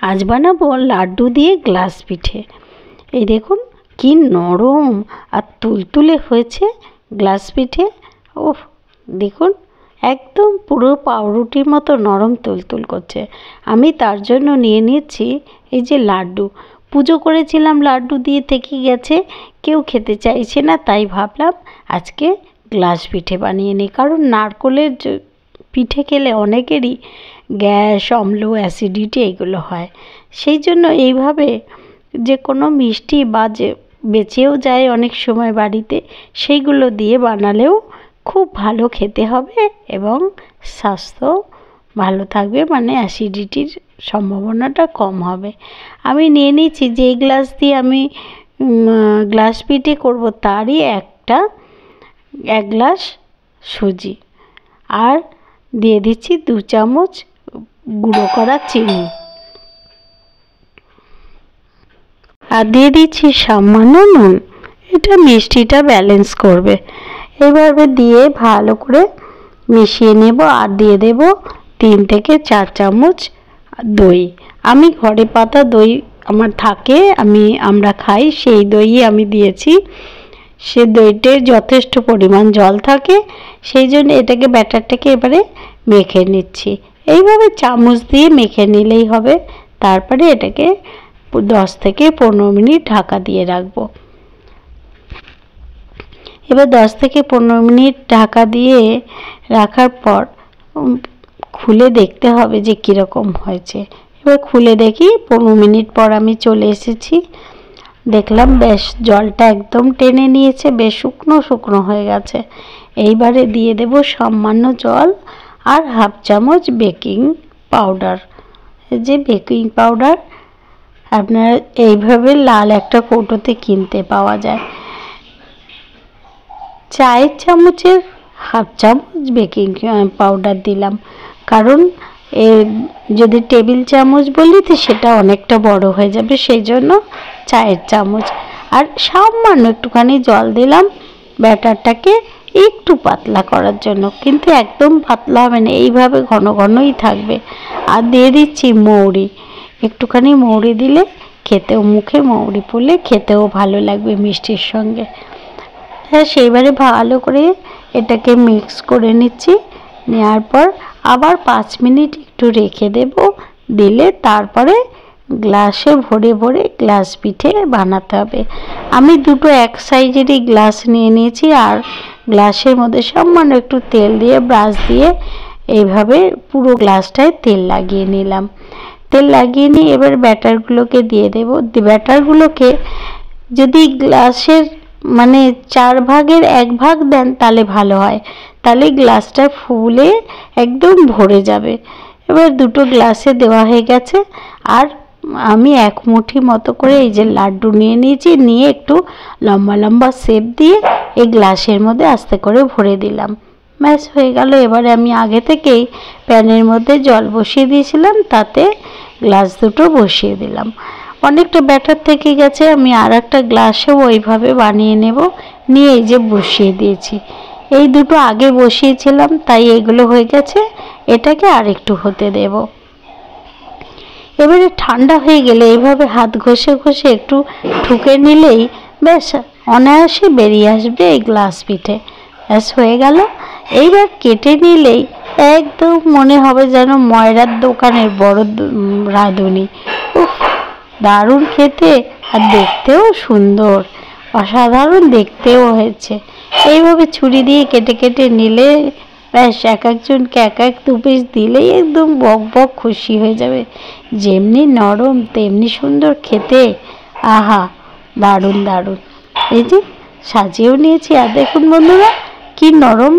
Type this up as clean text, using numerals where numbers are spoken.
আজ বানাবো লাড্ডু দিয়ে গ্লাস পিঠে। এই দেখুন কি নরম আর তুলতুলে হয়েছে গ্লাস পিঠে। ওহ দেখুন একদম পুরো পাউরুটির মতো নরম তুলতুল করছে। আমি তার জন্য নিয়ে নিচ্ছি এই যে লাড্ডু। পুজো করেছিলাম, লাড্ডু দিয়ে থেকে গেছে, কেউ খেতে চাইছে না, তাই ভাবলাম আজকে গ্লাস পিঠে বানিয়ে নিই। কারণ নারকেলের পিঠে খেলে অনেকেরই গ্যাস, অম্ল, অ্যাসিডিটি এগুলো হয়। সেই জন্য এইভাবে যে কোনো মিষ্টি বা যে বেঁচেও যায় অনেক সময় বাড়িতে, সেইগুলো দিয়ে বানালেও খুব ভালো খেতে হবে এবং স্বাস্থ্য ভালো থাকবে, মানে অ্যাসিডিটির সম্ভাবনাটা কম হবে। আমি নিয়ে নিচ্ছি যেই গ্লাস দিয়ে আমি গ্লাস পিঠে করব তারই এক গ্লাস সুজি, আর দিয়ে দিচ্ছি 2 চামচ গুঁড়ো করা চিনি, আর দিয়ে দিচ্ছি সামান্য নুন। এটা মিষ্টিটা ব্যালেন্স করবে। এইভাবে দিয়ে ভালো করে মিশিয়ে নেব। আর দিয়ে দেব 3 থেকে 4 চামচ দই। আমি ঘরে পাতা দই আমার থাকে, আমরা খাই, সেই দই আমি দিয়েছি। সে দইতে যথেষ্ট পরিমাণ জল থাকে, সেই জন্য এটাকে ব্যাটারটাকে এবারে মেখে নিচ্ছি। এইভাবে চামচ দিয়ে মেখে নিলেই হবে। তারপরে এটাকে 10 থেকে 15 মিনিট ঢাকা দিয়ে রাখবো। এবার 10 থেকে 15 মিনিট ঢাকা দিয়ে রাখার পর খুলে দেখতে হবে যে কীরকম হয়েছে। এবার খুলে দেখি 15 মিনিট পর আমি চলে এসেছি। দেখলাম বেশ জলটা একদম টেনে নিয়েছে, বেশ শুকনো শুকনো হয়ে গেছে। এইবারে দিয়ে দেব সামান্য জল আর 1/2 চামচ বেকিং পাউডার। যে বেকিং পাউডার আপনার এইভাবে লাল একটা কৌটোতে কিনতে পাওয়া যায়। চায়ের চামচের 1/2 চামচ বেকিং পাউডার দিলাম, কারণ যদি টেবিল চামচ বলি তো সেটা অনেকটা বড় হয়ে যাবে, সেই জন্য চায়ের চামচ। আর সামান্য একটুখানি জল দিলাম ব্যাটারটাকে একটু পাতলা করার জন্য, কিন্তু একদম পাতলা হবে না, এইভাবে ঘন ঘনই থাকবে। আর দিয়ে দিচ্ছি মৌরি। একটুখানি মৌরি দিলে খেতেও, মুখে মৌরি পড়লে খেতেও ভালো লাগবে মিষ্টির সঙ্গে। হ্যাঁ, সেইবারে ভালো করে এটাকে মিক্স করে নিচ্ছি। নেওয়ার পর আবার 5 মিনিট একটু রেখে দেব। দিলে তারপরে গ্লাসে ভরে ভরে গ্লাস পিঠে বানাতে হবে। আমি দুটো এক সাইজেরই গ্লাস নিয়ে নিয়েছি, আর গ্লাসের মধ্যে সামান্য একটু তেল দিয়ে ব্রাশ দিয়ে এইভাবে পুরো গ্লাসটায় তেল লাগিয়ে নিলাম। তেল লাগিয়ে নিয়ে এবার ব্যাটারগুলোকে দিয়ে দেব। ব্যাটারগুলোকে যদি গ্লাসের মানে 4 ভাগের 1 ভাগ দেন তাহলে ভালো হয়, তাহলে গ্লাসটা ফুলে একদম ভরে যাবে। এবার দুটো গ্লাসে দেওয়া হয়ে গেছে। আর আমি 1 মুঠি মতো করে এই যে লাড্ডু নিয়ে নিয়েছি, নিয়ে একটু লম্বা লম্বা শেপ দিয়ে এই গ্লাসের মধ্যে আস্তে করে ভরে দিলাম। ব্যাস হয়ে গেল। এবারে আমি আগে থেকেই প্যানের মধ্যে জল বসিয়ে দিয়েছিলাম, তাতে গ্লাস দুটো বসিয়ে দিলাম। অনেকটা ব্যাটার থেকে গেছে, আমি আর একটা গ্লাসেও ওইভাবে বানিয়ে নেব। নিয়ে এই যে বসিয়ে দিয়েছি। এই দুটো আগে বসিয়েছিলাম তাই এগুলো হয়ে গেছে, এটাকে আর একটু হতে দেব। এবারে ঠান্ডা হয়ে গেলে এইভাবে হাত ঘষে ঘষে একটু ঠুকে নিলেই বেশ অনায়াসে বেরিয়ে আসবে এই গ্লাস পিঠে। ব্যাস হয়ে গেল। এইবার কেটে নিলেই একদম মনে হবে যেন ময়রার দোকানের বড় রাঁধুনি। উফ, দারুণ খেতে আর দেখতেও সুন্দর, অসাধারণ দেখতেও হয়েছে। এইভাবে ছুরি দিয়ে কেটে কেটে নিলে ব্যাস এক একজনকে 1-2 পিস দিলেই একদম বক বক খুশি হয়ে যাবে। যেমনি নরম তেমনি সুন্দর খেতে। আহা, দারুণ দারুণ। এই যে সাজিয়েও নিয়েছি, আর দেখুন বন্ধুরা কি নরম